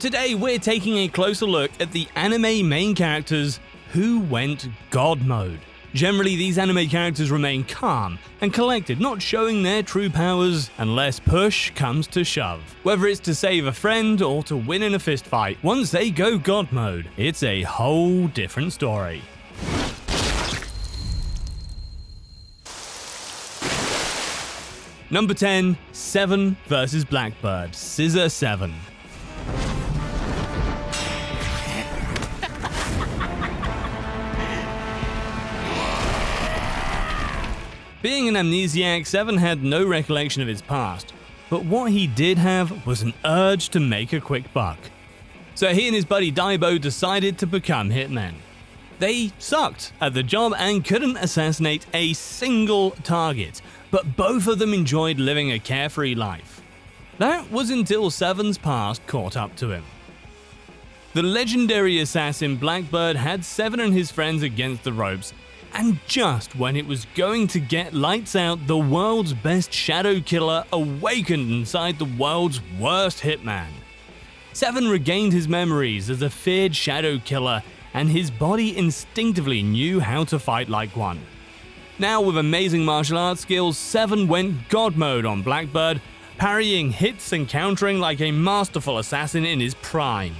Today we're taking a closer look at the anime main characters who went God mode. Generally, these anime characters remain calm and collected, not showing their true powers unless push comes to shove. Whether it's to save a friend or to win in a fistfight, once they go God mode, it's a whole different story. Number 10, 7 vs Blackbird, Scissor 7. Being an amnesiac, 7 had no recollection of his past, but what he did have was an urge to make a quick buck. So he and his buddy Daibo decided to become hitmen. They sucked at the job and couldn't assassinate a single target, but both of them enjoyed living a carefree life. That was until 7's past caught up to him. The legendary assassin Blackbird had 7 and his friends against the ropes, and just when it was going to get lights out, the world's best shadow killer awakened inside the world's worst hitman. 7 regained his memories as a feared shadow killer, and his body instinctively knew how to fight like one. Now with amazing martial arts skills, 7 went God mode on Blackbird, parrying hits and countering like a masterful assassin in his prime.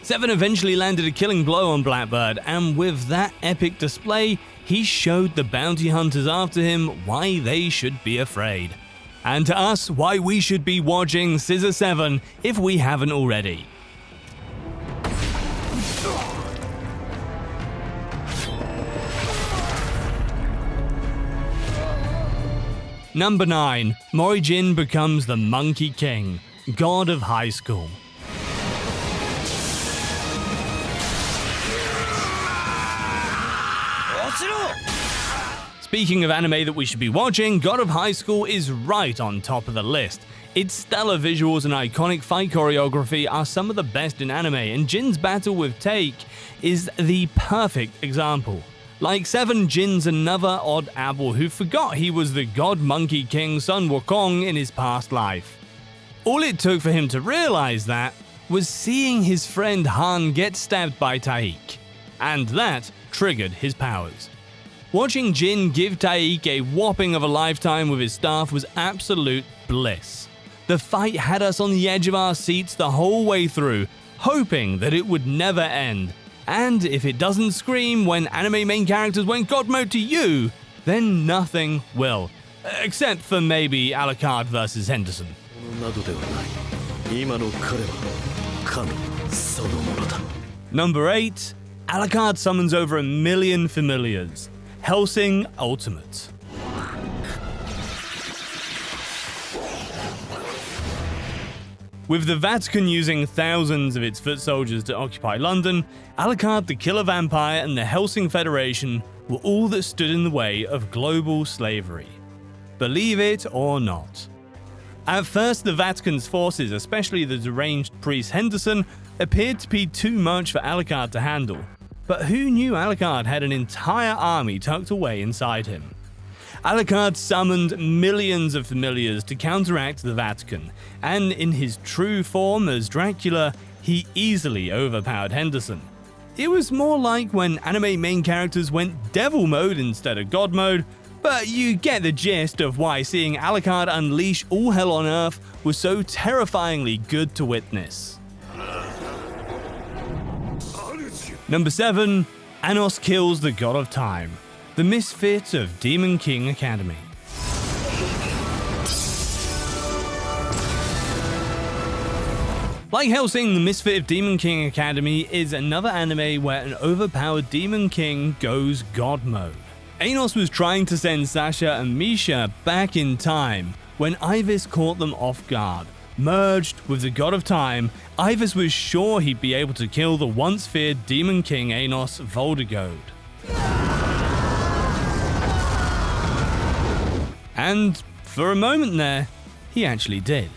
7 eventually landed a killing blow on Blackbird, and with that epic display, he showed the bounty hunters after him why they should be afraid. And to us, why we should be watching Scissor 7 if we haven't already. Number 9, Mori Jin becomes the Monkey King, God of High School. Speaking of anime that we should be watching, God of High School is right on top of the list. Its stellar visuals and iconic fight choreography are some of the best in anime, and Jin's battle with Taik is the perfect example. Like 7, Jin's another odd apple who forgot he was the God Monkey King Sun Wukong in his past life. All it took for him to realize that was seeing his friend Han get stabbed by Taik, and that triggered his powers. Watching Jin give Taik a whopping of a lifetime with his staff was absolute bliss. The fight had us on the edge of our seats the whole way through, hoping that it would never end. And if it doesn't scream when anime main characters went God mode to you, then nothing will. Except for maybe Alard vs Henderson. Number 8, Alard summons over 1 million familiars. Hellsing Ultimate. With the Vatican using thousands of its foot soldiers to occupy London, Alard the Killer Vampire and the Hellsing Federation were all that stood in the way of global slavery. Believe it or not. At first, the Vatican's forces, especially the deranged priest Henderson, appeared to be too much for Alard to handle. But who knew Alard had an entire army tucked away inside him? Alard summoned millions of familiars to counteract the Vatican, and in his true form as Dracula, he easily overpowered Henderson. It was more like when anime main characters went devil mode instead of God mode, but you get the gist of why seeing Alard unleash all hell on earth was so terrifyingly good to witness. Number 7, Anos kills the God of Time, the misfit of Demon King Academy. Like Hellsing, the misfit of Demon King Academy is another anime where an overpowered Demon King goes God mode. Anos was trying to send Sasha and Misha back in time when Ivis caught them off guard. Merged with the God of Time, Ivis was sure he'd be able to kill the once feared Demon King Anos Voldigode. And for a moment there, he actually did.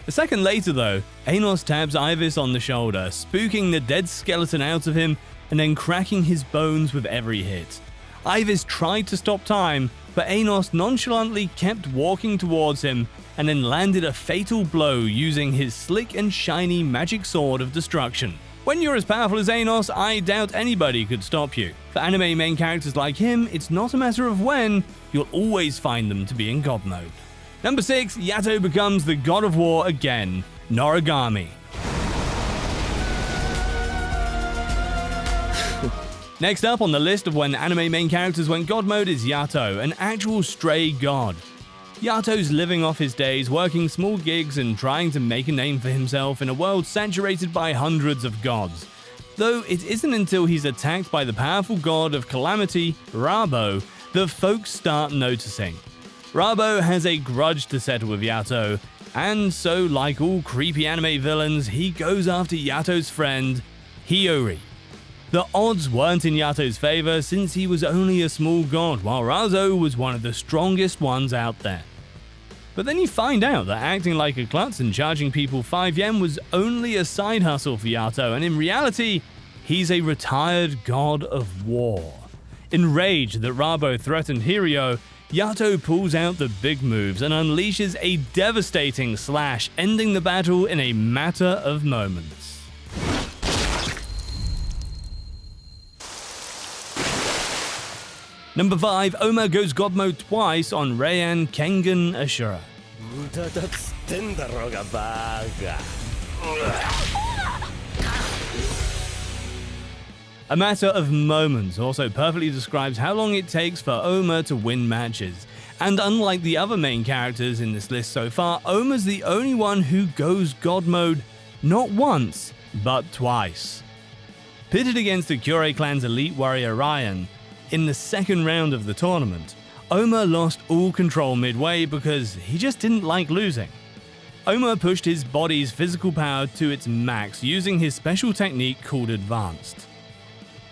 A second later though, Anos tabs Ivis on the shoulder, spooking the dead skeleton out of him and then cracking his bones with every hit. Ivis tried to stop time, but Anos nonchalantly kept walking towards him and then landed a fatal blow using his slick and shiny magic sword of destruction. When you're as powerful as Anos, I doubt anybody could stop you. For anime main characters like him, it's not a matter of when, you'll always find them to be in God mode. Number 6, Yato becomes the God of War again, Noragami. Next up on the list of when anime main characters went God mode is Yato, an actual stray god. Yato's living off his days, working small gigs and trying to make a name for himself in a world saturated by hundreds of gods. Though it isn't until he's attacked by the powerful god of calamity, Rabo, that folks start noticing. Rabo has a grudge to settle with Yato, and so like all creepy anime villains, he goes after Yato's friend, Hiyori. The odds weren't in Yato's favor since he was only a small god, while Razo was one of the strongest ones out there. But then you find out that acting like a klutz and charging people 5 yen was only a side hustle for Yato, and in reality, he's a retired god of war. Enraged that Rabo threatened Hirio, Yato pulls out the big moves and unleashes a devastating slash, ending the battle in a matter of moments. Number 5, Omar goes God mode twice on Reian Kengan Ashura. A matter of moments also perfectly describes how long it takes for Omar to win matches. And unlike the other main characters in this list so far, Omar's the only one who goes God mode not once, but twice. Pitted against the Kyorei clan's elite warrior Ryan, in the second round of the tournament, Omar lost all control midway because he just didn't like losing. Omar pushed his body's physical power to its max using his special technique called Advanced.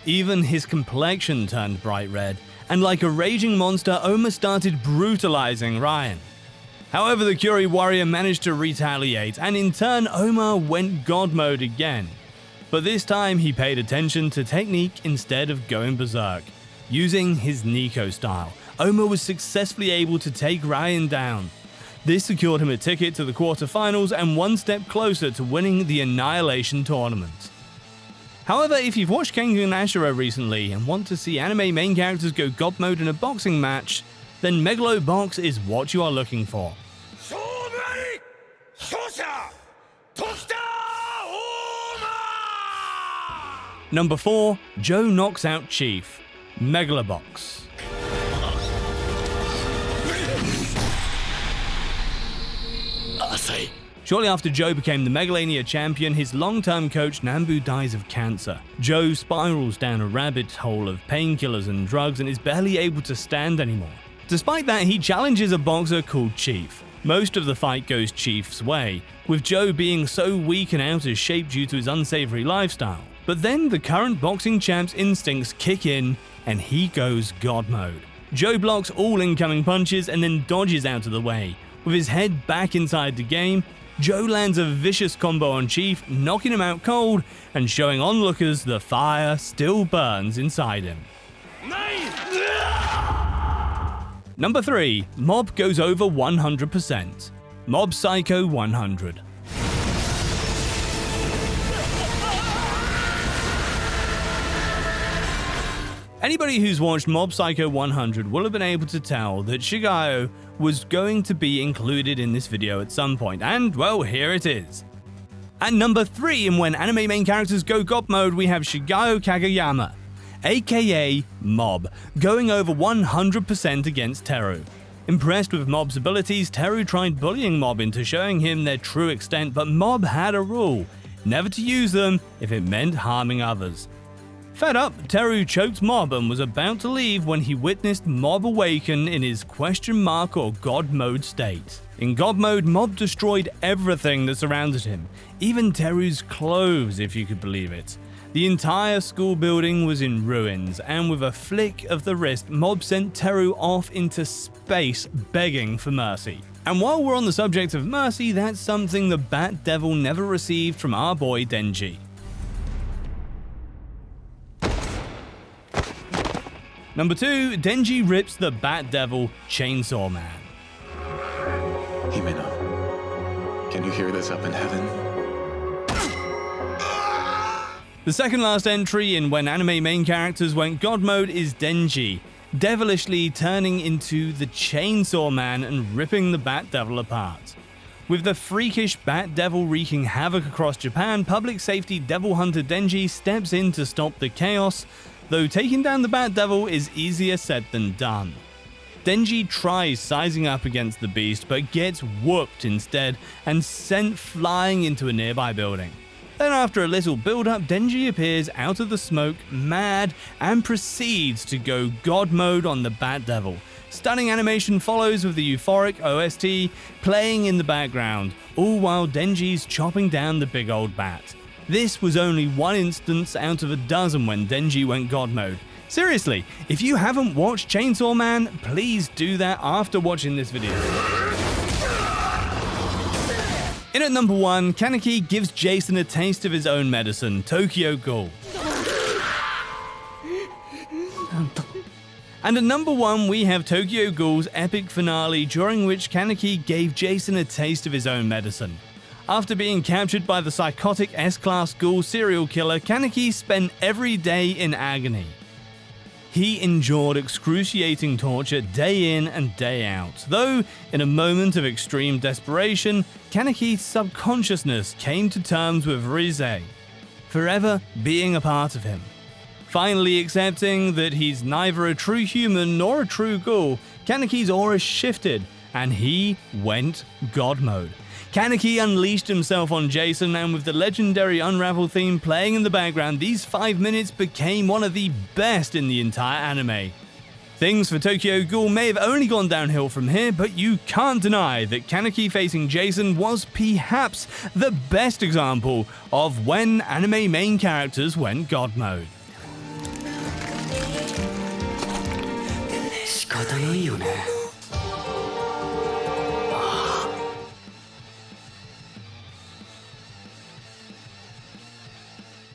Even his complexion turned bright red, and like a raging monster, Omar started brutalizing Ryan. However, the Kyorei warrior managed to retaliate, and in turn Omar went God mode again. But this time he paid attention to technique instead of going berserk. Using his Nico style, Omar was successfully able to take Ryan down. This secured him a ticket to the quarterfinals and one step closer to winning the Annihilation tournament. However, if you've watched Kengan Ashura recently and want to see anime main characters go God mode in a boxing match, then Megalobox is what you are looking for. Number 4, Joe knocks out Chief Megabox. Shortly after Joe became the Megalania champion, his long-term coach Nambu dies of cancer. Joe spirals down a rabbit hole of painkillers and drugs and is barely able to stand anymore. Despite that, he challenges a boxer called Chief. Most of the fight goes Chief's way, with Joe being so weak and out of shape due to his unsavory lifestyle. But then the current boxing champ's instincts kick in, and he goes God mode. Joe blocks all incoming punches and then dodges out of the way. With his head back inside the game, Joe lands a vicious combo on Chief, knocking him out cold and showing onlookers the fire still burns inside him. Number 3, Mob goes over 100%. Mob Psycho 100. Anybody who's watched Mob Psycho 100 will have been able to tell that Shigeo was going to be included in this video at some point, and well, here it is. At number 3 in when anime main characters go God mode, we have Shigeo Kageyama, aka Mob, going over 100% against Teru. Impressed with Mob's abilities, Teru tried bullying Mob into showing him their true extent, but Mob had a rule: never to use them if it meant harming others. Fed up, Teru choked Mob and was about to leave when he witnessed Mob awaken in his question mark or God mode state. In God mode, Mob destroyed everything that surrounded him, even Teru's clothes, if you could believe it. The entire school building was in ruins, and with a flick of the wrist, Mob sent Teru off into space begging for mercy. And while we're on the subject of mercy, that's something the Bat Devil never received from our boy Denji. Number 2, Denji rips the Bat Devil Chainsaw Man. Himeno, can you hear this up in heaven? The second last entry in when anime main characters went God mode is Denji, devilishly turning into the Chainsaw Man and ripping the Bat Devil apart. With the freakish Bat Devil wreaking havoc across Japan, public safety devil hunter Denji steps in to stop the chaos, though taking down the Bat Devil is easier said than done. Denji tries sizing up against the beast but gets whooped instead and sent flying into a nearby building. Then after a little build-up, Denji appears out of the smoke, mad, and proceeds to go God mode on the Bat Devil. Stunning animation follows with the euphoric OST playing in the background, all while Denji's chopping down the big old bat. This was only one instance out of a dozen when Denji went God mode. Seriously, if you haven't watched Chainsaw Man, please do that after watching this video. In at number 1, Keneki gives Jason a taste of his own medicine, Tokyo Ghoul. And at number 1, we have Tokyo Ghoul's epic finale, during which Keneki gave Jason a taste of his own medicine. After being captured by the psychotic S-Class Ghoul serial killer, Keneki spent every day in agony. He endured excruciating torture day in and day out, though in a moment of extreme desperation, Keneki's subconsciousness came to terms with Rise, forever being a part of him. Finally accepting that he's neither a true human nor a true ghoul, Keneki's aura shifted and he went God mode. Keneki unleashed himself on Jason, and with the legendary Unravel theme playing in the background, these 5 minutes became one of the best in the entire anime. Things for Tokyo Ghoul may have only gone downhill from here, but you can't deny that Keneki facing Jason was perhaps the best example of when anime main characters went God mode. 仕方ないよね